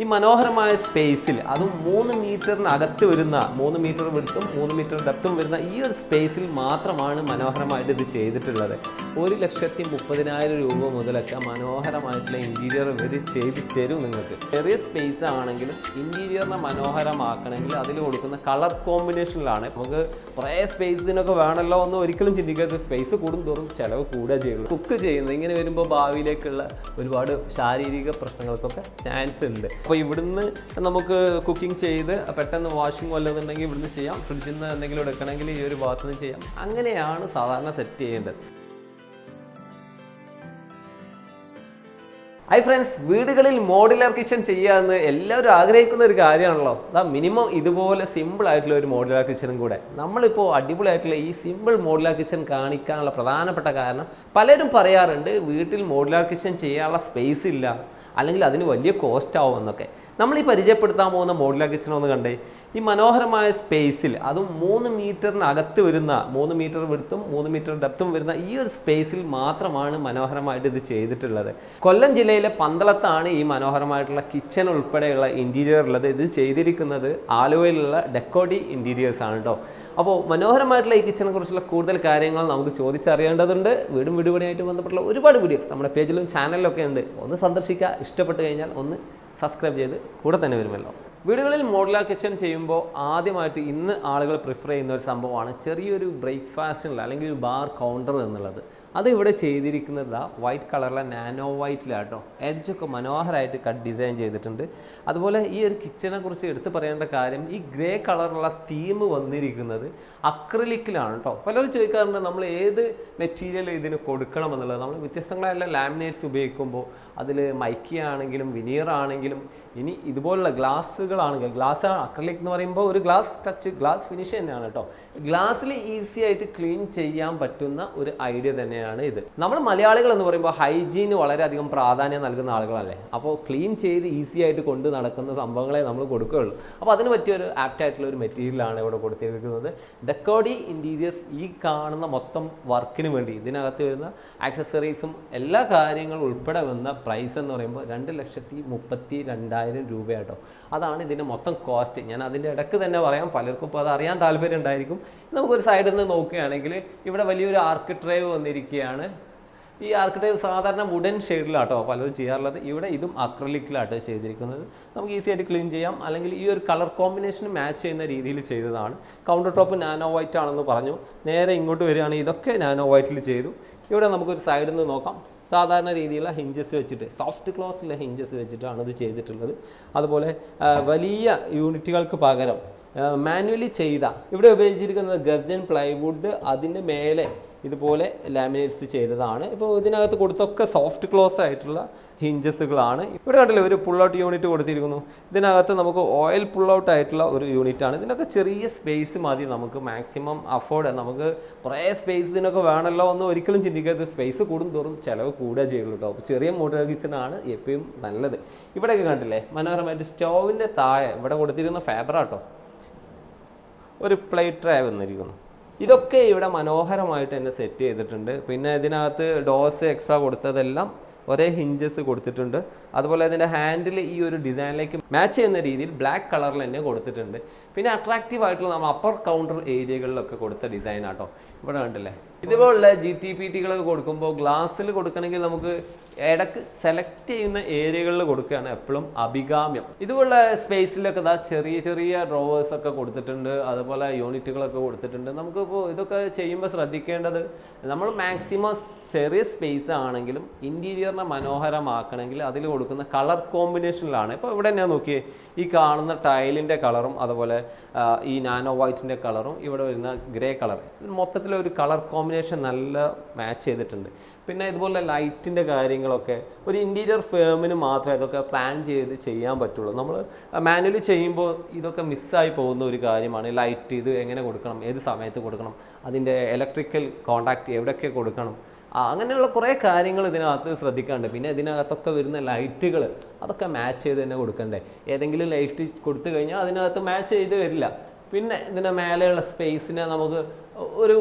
ഈ മനോഹരമായ സ്പേസിൽ അതും 3 മീറ്ററിനകത്ത് വരുന്ന 3 മീറ്റർ വിഡ്ത്തും 3 മീറ്റർ ഡെപ്തും വരുന്ന ഈ ഒരു സ്പേസിൽ മാത്രമാണ് മനോഹരമായിട്ട് ഇത് ചെയ്തിട്ടുള്ളത്. 1,30,000 രൂപ മുതലൊക്കെ മനോഹരമായിട്ടുള്ള ഇൻറ്റീരിയർ ഇവർ ചെയ്ത് തരും നിങ്ങൾക്ക്. ചെറിയ സ്പേസ് ആണെങ്കിലും ഇൻറ്റീരിയറിനെ മനോഹരമാക്കണമെങ്കിൽ അതിൽ കൊടുക്കുന്ന കളർ കോമ്പിനേഷനിലാണ്. നമുക്ക് കുറേ സ്പേസ് ഇതിനൊക്കെ വേണമല്ലോ എന്ന് ഒരിക്കലും ചിന്തിക്കരുത്. സ്പേസ് കൂടും തോറും ചിലവ് കൂടുക ചെയ്യുള്ളൂ. കുക്ക് ചെയ്യുന്നത് ഇങ്ങനെ വരുമ്പോൾ ഭാവിയിലേക്കുള്ള ഒരുപാട് ശാരീരിക പ്രശ്നങ്ങൾക്കൊക്കെ ചാൻസ് ഉണ്ട്. അപ്പോൾ ഇവിടുന്ന് നമുക്ക് കുക്കിംഗ് ചെയ്ത് പെട്ടെന്ന് വാഷിംഗ് വല്ലതുണ്ടെങ്കിൽ ഇവിടുന്ന് ചെയ്യാം. ഫ്രിഡ്ജിൽ നിന്ന് എന്തെങ്കിലും എടുക്കണമെങ്കിൽ ഈ ഒരു ഭാഗത്ത് നിന്ന് ചെയ്യാം. അങ്ങനെയാണ് സാധാരണ സെറ്റ് ചെയ്യേണ്ടത്. ഹായ് ഫ്രണ്ട്സ്, വീടുകളിൽ മോഡുലാർ കിച്ചൺ ചെയ്യാമെന്ന് എല്ലാവരും ആഗ്രഹിക്കുന്ന ഒരു കാര്യമാണല്ലോ. അതാ മിനിമം ഇതുപോലെ സിമ്പിൾ ആയിട്ടുള്ള ഒരു മോഡുലാർ കിച്ചണും കൂടെ. നമ്മളിപ്പോൾ അടിപൊളിയായിട്ടുള്ള ഈ സിമ്പിൾ മോഡുലാർ കിച്ചൺ കാണിക്കാനുള്ള പ്രധാനപ്പെട്ട കാരണം പലരും പറയാറുണ്ട് വീട്ടിൽ മോഡുലാർ കിച്ചൺ ചെയ്യാനുള്ള സ്പേസ് ഇല്ല, അല്ലെങ്കിൽ അതിന് വലിയ കോസ്റ്റ് ആവും എന്നൊക്കെ. നമ്മൾ ഈ പരിചയപ്പെടുത്താൻ പോകുന്ന മോഡുലാർ കിച്ചൺ ഒന്ന് കണ്ടേ. ഈ മനോഹരമായ സ്പേസിൽ അതും 3 മീറ്ററിനകത്ത് വരുന്ന 3 മീറ്റർ വിഡ്ത്തും 3 മീറ്റർ ഡെപ്തും വരുന്ന ഈ ഒരു സ്പേസിൽ മാത്രമാണ് മനോഹരമായിട്ട് ഇത് ചെയ്തിട്ടുള്ളത്. കൊല്ലം ജില്ലയിലെ പന്തളത്താണ് ഈ മനോഹരമായിട്ടുള്ള കിച്ചൺ ഉൾപ്പെടെയുള്ള ഇൻറ്റീരിയർ ഉള്ളത്. ഇത് ചെയ്തിരിക്കുന്നത് ആലുവയിലുള്ള ഡെക്കോടി ഇൻറ്റീരിയേഴ്സ് ആണ് കേട്ടോ. അപ്പോൾ മനോഹരമായിട്ടുള്ള ഈ കിച്ചണിനെ കുറിച്ചുള്ള കൂടുതൽ കാര്യങ്ങൾ നമുക്ക് ചോദിച്ചറിയേണ്ടതുണ്ട്. വീടും വീടുപണിയായിട്ട് ബന്ധപ്പെട്ടുള്ള ഒരുപാട് വീഡിയോസ് നമ്മുടെ പേജിലും ചാനലിലൊക്കെ ഉണ്ട്. ഒന്ന് സന്ദർശിക്കുക. ഇഷ്ടപ്പെട്ട് കഴിഞ്ഞാൽ ഒന്ന് സബ്സ്ക്രൈബ് ചെയ്ത് കൂടെ തന്നെ വരുമല്ലോ. വീടുകളിൽ മോഡുലാർ കിച്ചൺ ചെയ്യുമ്പോൾ ആദ്യമായിട്ട് ഇന്ന് ആളുകൾ പ്രിഫർ ചെയ്യുന്ന ഒരു സംഭവമാണ് ചെറിയൊരു ബ്രേക്ക്ഫാസ്റ്റിനുള്ള അല്ലെങ്കിൽ ഒരു ബാർ കൗണ്ടർ എന്നുള്ളത്. അത് ഇവിടെ ചെയ്തിരിക്കുന്നത് വൈറ്റ് കളറിലെ നാനോ വൈറ്റിലാട്ടോ. എഡ്ജൊക്കെ മനോഹരമായിട്ട് കട്ട് ഡിസൈൻ ചെയ്തിട്ടുണ്ട്. അതുപോലെ ഈ ഒരു കിച്ചനെ കുറിച്ച് എടുത്ത് പറയേണ്ട കാര്യം, ഈ ഗ്രേ കളറുള്ള തീം വന്നിരിക്കുന്നത് അക്രിലിക്കിലാണ് കേട്ടോ. പലരും ചോദിക്കാറുണ്ട് നമ്മൾ ഏത് മെറ്റീരിയൽ ഇതിന് കൊടുക്കണം എന്നുള്ളത്. നമ്മൾ വ്യത്യസ്തങ്ങളായുള്ള ലാമിനേറ്റ്സ് ഉപയോഗിക്കുമ്പോൾ അതിൽ മൈക്കി ആണെങ്കിലും വിനീർ ആണെങ്കിലും ഇനി ഇതുപോലുള്ള ഗ്ലാസ്സുകളാണെങ്കിൽ, ഗ്ലാസ് അക്രിലിക് എന്ന് പറയുമ്പോൾ ഒരു ഗ്ലാസ് ടച്ച് ഗ്ലാസ് ഫിനിഷ് തന്നെയാണ് കേട്ടോ. ഗ്ലാസ്സിൽ ഈസി ആയിട്ട് ക്ലീൻ ചെയ്യാൻ പറ്റുന്ന ഒരു ഐഡിയ തന്നെയാണ് ഇത്. നമ്മൾ മലയാളികൾ എന്ന് പറയുമ്പോൾ ഹൈജീന് വളരെയധികം പ്രാധാന്യം നൽകുന്ന ആളുകളല്ലേ. അപ്പോൾ ക്ലീൻ ചെയ്ത് ഈസി ആയിട്ട് കൊണ്ട് നടക്കുന്ന സംഭവങ്ങളെ നമ്മൾ കൊടുക്കുകയുള്ളൂ. അപ്പോൾ അതിന് പറ്റിയൊരു ആപ്റ്റായിട്ടുള്ള ഒരു മെറ്റീരിയലാണ് ഇവിടെ കൊടുത്തിരിക്കുന്നത്. ഡെക്കോഡി ഇൻറ്റീരിയേഴ്സ് ഈ കാണുന്ന മൊത്തം വർക്കിന് വേണ്ടി ഇതിനകത്ത് വരുന്ന ആക്സസറീസും എല്ലാ കാര്യങ്ങളും ഉൾപ്പെടെ വന്ന പ്രൈസ് എന്ന് പറയുമ്പോൾ 2,32,000 രൂപയാട്ടോ. അതാണ് ഇതിൻ്റെ മൊത്തം കോസ്റ്റ്. ഞാൻ അതിൻ്റെ ഇടയ്ക്ക് തന്നെ പറയാം, പലർക്കും ഇപ്പോൾ അത് അറിയാൻ താല്പര്യം ഉണ്ടായിരിക്കും. നമുക്കൊരു സൈഡിൽ നിന്ന് നോക്കുകയാണെങ്കിൽ ഇവിടെ വലിയൊരു ആർക്കിട്രേവ് വന്നിരിക്കുകയാണ്. ഈ ആർക്കിട്രേവ് സാധാരണ വുഡൻ ഷെയ്ഡിലാട്ടോ പലരും ചെയ്യാറുള്ളത്. ഇവിടെ ഇതും അക്രലിക്കിലാട്ടോ ചെയ്തിരിക്കുന്നത്. നമുക്ക് ഈസി ആയിട്ട് ക്ലീൻ ചെയ്യാം. അല്ലെങ്കിൽ ഈ ഒരു കളർ കോമ്പിനേഷൻ മാച്ച് ചെയ്യുന്ന രീതിയിൽ ചെയ്തതാണ്. കൗണ്ടർ ടോപ്പ് നാനോ വൈറ്റ് ആണെന്ന് പറഞ്ഞു. നേരെ ഇങ്ങോട്ട് വരികയാണെങ്കിൽ ഇതൊക്കെ നാനോ വൈറ്റിൽ ചെയ്തു. ഇവിടെ നമുക്കൊരു സൈഡിൽ നിന്ന് നോക്കാം. സാധാരണ രീതിയിലുള്ള ഹിഞ്ചസ് വെച്ചിട്ട്, സോഫ്റ്റ് ക്ലോസിലെ ഹിഞ്ചസ് വെച്ചിട്ടാണ് ഇത് ചെയ്തിട്ടുള്ളത്. അതുപോലെ വലിയ യൂണിറ്റുകൾക്ക് പകരം മാനുവലി ചെയ്ത ഇവിടെ ഉപയോഗിച്ചിരിക്കുന്നത് ഗർജൻ പ്ലൈവുഡ്, അതിൻ്റെ മേലെ ഇതുപോലെ ലാമിനേറ്റ്സ് ചെയ്തതാണ്. ഇപ്പോൾ ഇതിനകത്ത് കൊടുത്തൊക്കെ സോഫ്റ്റ് ക്ലോസ് ആയിട്ടുള്ള ഹിഞ്ചസുകളാണ്. ഇവിടെ കണ്ടില്ലേ ഒരു പുൾ ഔട്ട് യൂണിറ്റ് കൊടുത്തിരിക്കുന്നു. ഇതിനകത്ത് നമുക്ക് ഓയിൽ പുൾ ഔട്ട് ആയിട്ടുള്ള ഒരു യൂണിറ്റാണ്. ഇതിനൊക്കെ ചെറിയ സ്പേസ് മതി നമുക്ക് മാക്സിമം അഫോർഡ്. നമുക്ക് കുറേ സ്പേസ് ഇതിനൊക്കെ വേണമല്ലോ എന്ന് ഒരിക്കലും ചിന്തിക്കരുത്. സ്പേസ് കൂടും തോറും ചിലവ് കൂടുക ചെയ്യുള്ളൂ കേട്ടോ. അപ്പോൾ ചെറിയ മോഡുലാർ കിച്ചണാണ് എപ്പോഴും നല്ലത്. ഇവിടെയൊക്കെ കണ്ടില്ലേ മനോഹരമായിട്ട് സ്റ്റൗവിൻ്റെ താഴെ ഇവിടെ കൊടുത്തിരിക്കുന്ന ഫാബ്രാട്ടോ ഒരു പ്ലേറ്റ് ട്രേ വന്നിരിക്കുന്നു. ഇതൊക്കെ ഇവിടെ മനോഹരമായിട്ട് തന്നെ സെറ്റ് ചെയ്തിട്ടുണ്ട്. പിന്നെ ഇതിനകത്ത് ഡോസ് എക്സ്ട്രാ കൊടുത്തതെല്ലാം ഒരേ ഹിഞ്ചസ് കൊടുത്തിട്ടുണ്ട്. അതുപോലെ ഇതിൻ്റെ ഹാൻഡിൽ ഈ ഒരു ഡിസൈനിലേക്ക് മാച്ച് ചെയ്യുന്ന രീതിയിൽ ബ്ലാക്ക് കളറിൽ തന്നെ കൊടുത്തിട്ടുണ്ട്. പിന്നെ അട്രാക്റ്റീവ് ആയിട്ടുള്ള നമ്മൾ അപ്പർ കൗണ്ടർ ഏരിയകളിലൊക്കെ കൊടുത്ത ഡിസൈൻ ആട്ടോ. ഇവിടെ കണ്ടില്ലേ ഇതുപോലുള്ള GTPTകളൊക്കെ കൊടുക്കുമ്പോൾ ഗ്ലാസ്സിൽ കൊടുക്കണമെങ്കിൽ നമുക്ക് ഇടക്ക് സെലക്ട് ചെയ്യുന്ന ഏരിയകളിൽ കൊടുക്കുകയാണ് എപ്പോഴും അഭികാമ്യം. ഇതുപോലുള്ള സ്പേസിലൊക്കെ ചെറിയ ചെറിയ ഡ്രോവേഴ്സൊക്കെ കൊടുത്തിട്ടുണ്ട്. അതുപോലെ യൂണിറ്റുകളൊക്കെ കൊടുത്തിട്ടുണ്ട്. നമുക്കിപ്പോൾ ഇതൊക്കെ ചെയ്യുമ്പോൾ ശ്രദ്ധിക്കേണ്ടത് നമ്മൾ മാക്സിമം ചെറിയ സ്പേസ് ആണെങ്കിലും ഇൻറ്റീരിയറിനെ മനോഹരമാക്കണമെങ്കിൽ അതിൽ കൊടുക്കുന്ന കളർ കോമ്പിനേഷനിലാണ്. ഇപ്പോൾ ഇവിടെ ഞാൻ നോക്കിയേ ഈ കാണുന്ന ടൈലിൻ്റെ കളറും അതുപോലെ ഈ നാനോ വൈറ്റിൻ്റെ കളറും ഇവിടെ വരുന്ന ഗ്രേ കളർ, മൊത്തത്തിലൊരു കളർ കോമ്പിനേഷൻ നല്ല മാച്ച് ചെയ്തിട്ടുണ്ട്. പിന്നെ ഇതുപോലെ ലൈറ്റിൻ്റെ കാര്യങ്ങളൊക്കെ ഒരു ഇൻറ്റീരിയർ ഫേമിന് മാത്രമേ ഇതൊക്കെ പ്ലാൻ ചെയ്ത് ചെയ്യാൻ പറ്റുള്ളൂ. നമ്മൾ മാനുവലി ചെയ്യുമ്പോൾ ഇതൊക്കെ മിസ്സായി പോകുന്ന ഒരു കാര്യമാണ്. ലൈറ്റ് ഇത് എങ്ങനെ കൊടുക്കണം, ഏത് സമയത്ത് കൊടുക്കണം, അതിൻ്റെ ഇലക്ട്രിക്കൽ കോണ്ടാക്റ്റ് എവിടെയൊക്കെ കൊടുക്കണം, അങ്ങനെയുള്ള കുറേ കാര്യങ്ങൾ ഇതിനകത്ത് ശ്രദ്ധിക്കാനുണ്ട്. പിന്നെ ഇതിനകത്തൊക്കെ വരുന്ന ലൈറ്റുകൾ അതൊക്കെ മാച്ച് ചെയ്ത് തന്നെ കൊടുക്കണ്ടേ. ഏതെങ്കിലും ലൈറ്റ് കൊടുത്തു കഴിഞ്ഞാൽ അതിനകത്ത് മാച്ച് ചെയ്ത് വരില്ല. പിന്നെ ഇതിൻ്റെ മേലെയുള്ള സ്പേസിനെ നമുക്ക് ഒരു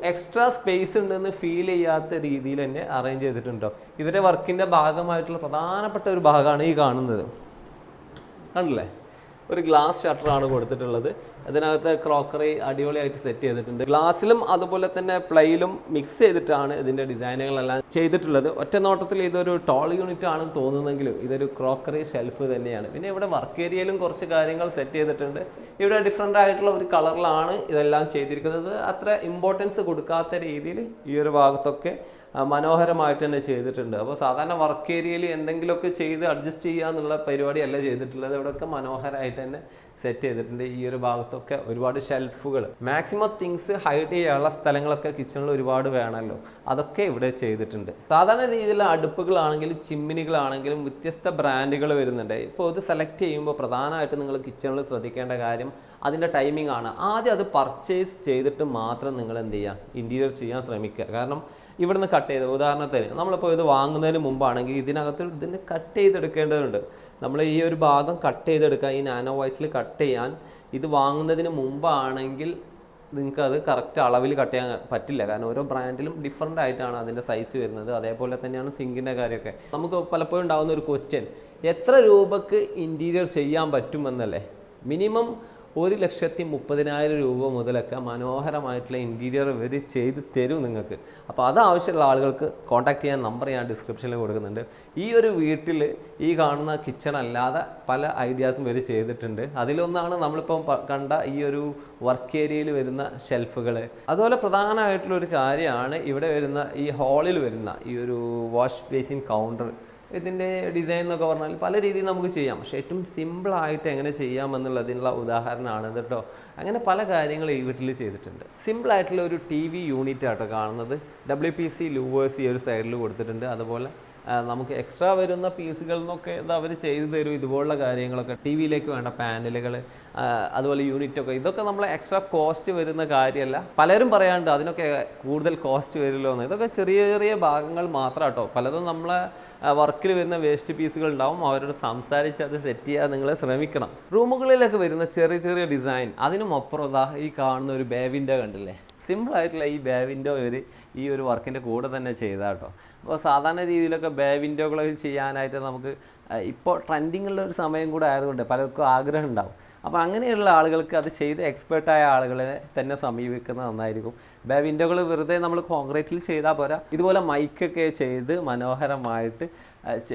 എക്സ്ട്രാ സ്പേസ് ഉണ്ടെന്ന് ഫീൽ ചെയ്യാത്ത രീതിയിൽ തന്നെ അറേഞ്ച് ചെയ്തിട്ടുണ്ടോ. ഇവരുടെ വർക്കിൻ്റെ ഭാഗമായിട്ടുള്ള പ്രധാനപ്പെട്ട ഒരു ഭാഗമാണ് ഈ കാണുന്നത്. കണ്ടില്ലേ, ഒരു ഗ്ലാസ് ഷട്ടറാണ് കൊടുത്തിട്ടുള്ളത്. അതിനകത്ത് ക്രോക്കറി അടിപൊളിയായിട്ട് സെറ്റ് ചെയ്തിട്ടുണ്ട്. ഗ്ലാസ്സിലും അതുപോലെ തന്നെ പ്ലൈയിലും മിക്സ് ചെയ്തിട്ടാണ് ഇതിൻ്റെ ഡിസൈനുകളെല്ലാം ചെയ്തിട്ടുള്ളത്. ഒറ്റ നോട്ടത്തിൽ ഇതൊരു ടോൾ യൂണിറ്റ് ആണെന്ന് തോന്നുന്നെങ്കിലും ഇതൊരു ക്രോക്കറി ഷെൽഫ് തന്നെയാണ്. പിന്നെ ഇവിടെ വർക്ക് ഏരിയയിലും കുറച്ച് കാര്യങ്ങൾ സെറ്റ് ചെയ്തിട്ടുണ്ട്. ഇവിടെ ഡിഫറെൻ്റ് ആയിട്ടുള്ള ഒരു കളറിലാണ് ഇതെല്ലാം ചെയ്തിരിക്കുന്നത്. അത്ര ഇമ്പോർട്ടൻസ് കൊടുക്കാത്ത രീതിയിൽ ഈ ഒരു ഭാഗത്തൊക്കെ മനോഹരമായിട്ട് തന്നെ ചെയ്തിട്ടുണ്ട്. അപ്പോൾ സാധാരണ വർക്ക് ഏരിയയിൽ എന്തെങ്കിലുമൊക്കെ ചെയ്ത് അഡ്ജസ്റ്റ് ചെയ്യുക എന്നുള്ള പരിപാടിയല്ല ചെയ്തിട്ടുള്ളത്. ഇവിടെയൊക്കെ മനോഹരമായിട്ട് തന്നെ സെറ്റ് ചെയ്തിട്ടുണ്ട്. ഈ ഒരു ഭാഗത്തൊക്കെ ഒരുപാട് ഷെൽഫുകൾ, മാക്സിമം തിങ്സ് ഹൈഡ് ചെയ്യാനുള്ള സ്ഥലങ്ങളൊക്കെ കിച്ചണിൽ ഒരുപാട് വേണമല്ലോ, അതൊക്കെ ഇവിടെ ചെയ്തിട്ടുണ്ട്. സാധാരണ രീതിയിലുള്ള അടുപ്പുകളാണെങ്കിലും ചിമ്മിനികളാണെങ്കിലും വ്യത്യസ്ത ബ്രാൻഡുകൾ വരുന്നുണ്ട്. ഇപ്പോൾ ഇത് സെലക്ട് ചെയ്യുമ്പോൾ പ്രധാനമായിട്ട് നിങ്ങൾ കിച്ചണിൽ ശ്രദ്ധിക്കേണ്ട കാര്യം അതിൻ്റെ ടൈമിംഗ് ആണ്. ആദ്യം അത് പർച്ചേസ് ചെയ്തിട്ട് മാത്രം നിങ്ങൾ എന്ത് ചെയ്യുക, ഇൻറ്റീരിയർ ചെയ്യാൻ ശ്രമിക്കുക. കാരണം ഇവിടുന്ന് കട്ട് ചെയ്ത്, ഉദാഹരണത്തിന് നമ്മളിപ്പോൾ ഇത് വാങ്ങുന്നതിന് മുമ്പാണെങ്കിൽ ഇതിനകത്ത് ഇതിന് കട്ട് ചെയ്തെടുക്കേണ്ടതുണ്ട്. നമ്മൾ ഈ ഒരു ഭാഗം കട്ട് ചെയ്തെടുക്കുക, ഈ നാനോ വൈറ്റിൽ കട്ട് ചെയ്യാൻ ഇത് വാങ്ങുന്നതിന് മുമ്പാണെങ്കിൽ നിങ്ങൾക്ക് അത് കറക്റ്റ് അളവിൽ കട്ട് ചെയ്യാൻ പറ്റില്ല. കാരണം ഓരോ ബ്രാൻഡിലും ഡിഫറെൻ്റ് ആയിട്ടാണ് അതിൻ്റെ സൈസ് വരുന്നത്. അതേപോലെ തന്നെയാണ് സിങ്കിൻ്റെ കാര്യമൊക്കെ. നമുക്ക് പലപ്പോഴും ഉണ്ടാകുന്ന ഒരു ക്വസ്റ്റ്യൻ, എത്ര രൂപക്ക് ഇൻറ്റീരിയർ ചെയ്യാൻ പറ്റുമെന്നല്ലേ. മിനിമം 1,30,000 രൂപ മുതലൊക്കെ മനോഹരമായിട്ടുള്ള ഇൻറ്റീരിയർ ഇവർ ചെയ്ത് തരും നിങ്ങൾക്ക്. അപ്പോൾ അത് ആവശ്യമുള്ള ആളുകൾക്ക് കോൺടാക്ട് ചെയ്യാൻ നമ്പർ ഞാൻ ഡിസ്ക്രിപ്ഷനിൽ കൊടുക്കുന്നുണ്ട്. ഈ ഒരു വീട്ടിൽ ഈ കാണുന്ന കിച്ചൺ അല്ലാതെ പല ഐഡിയാസും ഇവർ ചെയ്തിട്ടുണ്ട്. അതിലൊന്നാണ് നമ്മളിപ്പം കണ്ട ഈ ഒരു വർക്ക് ഏരിയയിൽ വരുന്ന ഷെൽഫുകൾ. അതുപോലെ പ്രധാനമായിട്ടുള്ളൊരു കാര്യമാണ് ഇവിടെ വരുന്ന ഈ ഹാളിൽ വരുന്ന ഈ ഒരു വാഷ് ബേസിൻ കൗണ്ടർ. ഇതിൻ്റെ ഡിസൈൻ എന്നൊക്കെ പറഞ്ഞാൽ പല രീതിയിൽ നമുക്ക് ചെയ്യാം, പക്ഷേ ഏറ്റവും സിമ്പിളായിട്ട് എങ്ങനെ ചെയ്യാമെന്നുള്ളതിനുള്ള ഉദാഹരണമാണ് കേട്ടോ. അങ്ങനെ പല കാര്യങ്ങൾ ഈ വീട്ടിൽ ചെയ്തിട്ടുണ്ട്. സിമ്പിളായിട്ടുള്ള ഒരു TV യൂണിറ്റ് ആട്ടോ കാണുന്നത്. WPC ലൂവേഴ്സ് ഈ ഒരു സൈഡിൽ കൊടുത്തിട്ടുണ്ട്. അതുപോലെ നമുക്ക് എക്സ്ട്രാ വരുന്ന പീസുകളിൽ നിന്നൊക്കെ ഇത് അവർ ചെയ്തു തരും. ഇതുപോലുള്ള കാര്യങ്ങളൊക്കെ TV-യിലേക്ക് വേണ്ട പാനലുകൾ, അതുപോലെ യൂണിറ്റൊക്കെ, ഇതൊക്കെ നമ്മൾ എക്സ്ട്രാ കോസ്റ്റ് വരുന്ന കാര്യമല്ല. പലരും പറയാണ്ട് അതിനൊക്കെ കൂടുതൽ കോസ്റ്റ് വരില്ലോ എന്ന്. ഇതൊക്കെ ചെറിയ ചെറിയ ഭാഗങ്ങൾ മാത്രം കേട്ടോ. പലതും നമ്മളെ വർക്കിൽ വരുന്ന വേസ്റ്റ് പീസുകൾ ഉണ്ടാവും. അവരോട് സംസാരിച്ച് അത് സെറ്റ് ചെയ്യാൻ നിങ്ങൾ ശ്രമിക്കണം. റൂമുകളിലൊക്കെ വരുന്ന ചെറിയ ചെറിയ ഡിസൈൻ, അതിനുമപ്പുറം ഈ കാണുന്ന ഒരു ബേ വിൻഡോ കണ്ടില്ലേ. സിമ്പിളായിട്ടുള്ള ഈ ബേ വിൻഡോ ഇവർ ഈ ഒരു വർക്കിൻ്റെ കൂടെ തന്നെ ചെയ്താൽ കേട്ടോ. അപ്പോൾ സാധാരണ രീതിയിലൊക്കെ ബേ വിൻഡോകളൊക്കെ ചെയ്യാനായിട്ട് നമുക്ക് ഇപ്പോൾ ട്രെൻഡിങ്ങുള്ള ഒരു സമയം കൂടെ ആയതുകൊണ്ട് പലർക്കും ആഗ്രഹം ഉണ്ടാവും. അപ്പോൾ അങ്ങനെയുള്ള ആളുകൾക്ക് അത് ചെയ്ത് എക്സ്പേർട്ടായ ആളുകളെ തന്നെ സമീപിക്കുന്നത് നന്നായിരിക്കും. ബേ വിൻഡോകൾ വെറുതെ നമ്മൾ കോൺക്രീറ്റിൽ ചെയ്താൽ പോരാ, ഇതുപോലെ മൈക്കൊക്കെ ചെയ്ത് മനോഹരമായിട്ട്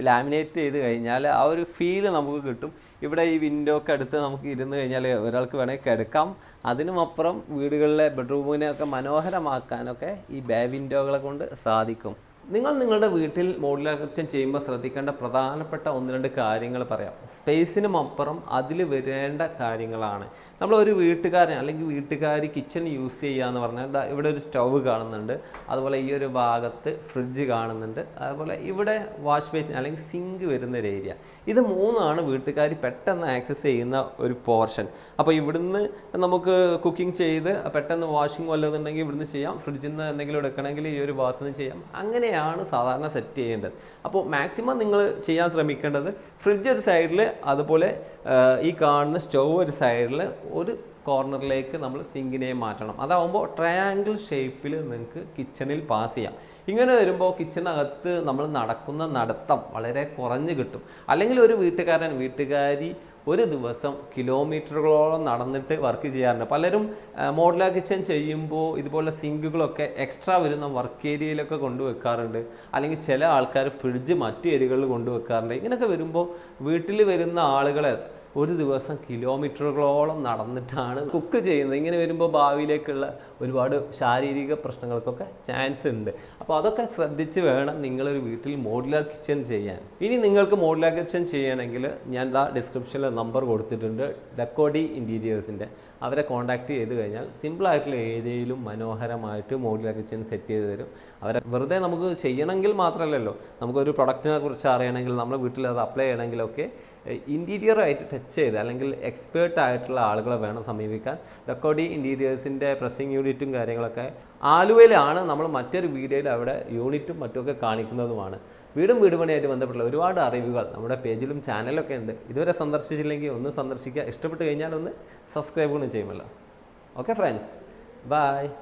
ലാമിനേറ്റ് ചെയ്ത് കഴിഞ്ഞാൽ ആ ഒരു ഫീല് നമുക്ക് കിട്ടും. ഇവിടെ ഈ വിൻഡോക്ക് അടുത്ത് നമുക്ക് ഇരുന്ന് കഴിഞ്ഞാൽ ഒരാൾക്ക് വേണമെങ്കിൽ കിടക്കാം. അതിനുമപ്പുറം വീടുകളിലെ ബെഡ്റൂമിനെയൊക്കെ മനോഹരമാക്കാനൊക്കെ ഈ ബേ വിൻഡോകളെ കൊണ്ട് സാധിക്കും. നിങ്ങൾ നിങ്ങളുടെ വീട്ടിൽ മോഡുലാർ കിച്ചൺ ചെയ്യുമ്പോൾ ശ്രദ്ധിക്കേണ്ട പ്രധാനപ്പെട്ട 1-2 കാര്യങ്ങൾ പറയാം. സ്പേസിനും അപ്പുറം അതിൽ വരേണ്ട കാര്യങ്ങളാണ്. നമ്മളൊരു വീട്ടുകാരൻ അല്ലെങ്കിൽ വീട്ടുകാരി കിച്ചൺ യൂസ് ചെയ്യുക എന്ന് പറഞ്ഞാൽ ഇവിടെ ഒരു സ്റ്റൗവ് കാണുന്നുണ്ട്, അതുപോലെ ഈ ഒരു ഭാഗത്ത് ഫ്രിഡ്ജ് കാണുന്നുണ്ട്, അതുപോലെ ഇവിടെ വാഷ് ബേസിൻ അല്ലെങ്കിൽ സിങ്ക് വരുന്ന ഒരു ഏരിയ. ഇത് 3ആണ് വീട്ടുകാർ പെട്ടെന്ന് ആക്സസ് ചെയ്യുന്ന ഒരു പോർഷൻ. അപ്പോൾ ഇവിടുന്ന് നമുക്ക് കുക്കിംഗ് ചെയ്ത് പെട്ടെന്ന് വാഷിംഗ് വല്ലതുണ്ടെങ്കിൽ ഇവിടുന്ന് ചെയ്യാം. ഫ്രിഡ്ജിൽ നിന്ന് എന്തെങ്കിലും എടുക്കണമെങ്കിൽ ഈ ഒരു ഭാഗത്ത് നിന്ന് ചെയ്യാം. അങ്ങനെയാണ് സാധാരണ സെറ്റ് ചെയ്യേണ്ടത്. അപ്പോൾ മാക്സിമം നിങ്ങൾ ചെയ്യാൻ ശ്രമിക്കേണ്ടത് ഫ്രിഡ്ജ് ഒരു സൈഡിൽ, അതുപോലെ ഈ കാണുന്ന സ്റ്റൗവ് ഒരു സൈഡിൽ, ഒരു കോർണറിലേക്ക് നമ്മൾ സിങ്കിനെ മാറ്റണം. അതാവുമ്പോൾ ട്രയാങ്കിൾ ഷേപ്പിൽ നിങ്ങൾക്ക് കിച്ചണിൽ പാസ് ചെയ്യാം. ഇങ്ങനെ വരുമ്പോൾ കിച്ചണിനകത്ത് നമ്മൾ നടക്കുന്ന നടത്തം വളരെ കുറഞ്ഞ് കിട്ടും. അല്ലെങ്കിൽ ഒരു വീട്ടുകാരി ഒരു ദിവസം കിലോമീറ്ററുകളോളം നടന്നിട്ട് വർക്ക് ചെയ്യാറുണ്ട്. പലരും മോഡുലാർ കിച്ചൺ ചെയ്യുമ്പോൾ ഇതുപോലെ സിങ്കുകളൊക്കെ എക്സ്ട്രാ വരുന്ന വർക്ക് ഏരിയയിലൊക്കെ കൊണ്ടുവെക്കാറുണ്ട്. അല്ലെങ്കിൽ ചില ആൾക്കാർ ഫ്രിഡ്ജ് മറ്റു ഏരിയകളിൽ കൊണ്ടുവെക്കാറുണ്ട്. ഇങ്ങനെയൊക്കെ വരുമ്പോൾ വീട്ടിൽ വരുന്ന ആളുകളെ ഒരു ദിവസം കിലോമീറ്ററുകളോളം നടന്നിട്ടാണ് കുക്ക് ചെയ്യുന്നത്. ഇങ്ങനെ വരുമ്പോൾ ഭാവിയിലേക്കുള്ള ഒരുപാട് ശാരീരിക പ്രശ്നങ്ങൾക്കൊക്കെ ചാൻസ് ഉണ്ട്. അപ്പോൾ അതൊക്കെ ശ്രദ്ധിച്ച് വേണം നിങ്ങളൊരു വീട്ടിൽ മോഡുലാർ കിച്ചൺ ചെയ്യാൻ. ഇനി നിങ്ങൾക്ക് മോഡുലാർ കിച്ചൺ ചെയ്യണമെങ്കിൽ ഞാൻ ഡിസ്ക്രിപ്ഷനിൽ നമ്പർ കൊടുത്തിട്ടുണ്ട്, ഡെക്കോഡി ഇൻറ്റീരിയേഴ്സിൻ്റെ. അവരെ കോൺടാക്റ്റ് ചെയ്ത് കഴിഞ്ഞാൽ സിമ്പിളായിട്ടുള്ള ഏരിയയിലും മനോഹരമായിട്ട് മോഡുലാർ കിച്ചൺ സെറ്റ് ചെയ്ത് തരും. അവരെ വെറുതെ നമുക്ക് ചെയ്യണമെങ്കിൽ മാത്രമല്ലല്ലോ, നമുക്കൊരു പ്രൊഡക്റ്റിനെ കുറിച്ച് അറിയണമെങ്കിൽ നമ്മുടെ വീട്ടിൽ അത് അപ്ലൈ ചെയ്യണമെങ്കിലൊക്കെ ഇൻറ്റീരിയറായിട്ട് ടച്ച് ചെയ്ത് അല്ലെങ്കിൽ എക്സ്പേർട്ടായിട്ടുള്ള ആളുകളെ വേണം സമീപിക്കാൻ. ഡെക്കോഡി ഇൻറ്റീരിയേഴ്സിൻ്റെ പ്രസ്സിങ് യൂണിറ്റും കാര്യങ്ങളൊക്കെ ആലുവയിലാണ്. നമ്മൾ മറ്റൊരു വീഡിയോയിൽ അവിടെ യൂണിറ്റും മറ്റുമൊക്കെ കാണിക്കുന്നതുമാണ്. വീടും വീട് പണിയായിട്ട് ബന്ധപ്പെട്ടുള്ള ഒരുപാട് അറിവുകൾ നമ്മുടെ പേജിലും ചാനലൊക്കെ ഉണ്ട്. ഇതുവരെ സന്ദർശിച്ചില്ലെങ്കിൽ ഒന്ന് സന്ദർശിക്കുക. ഇഷ്ടപ്പെട്ട് കഴിഞ്ഞാൽ ഒന്ന് സബ്സ്ക്രൈബ് കൂടി ചെയ്യുമല്ലോ. Okay friends, by.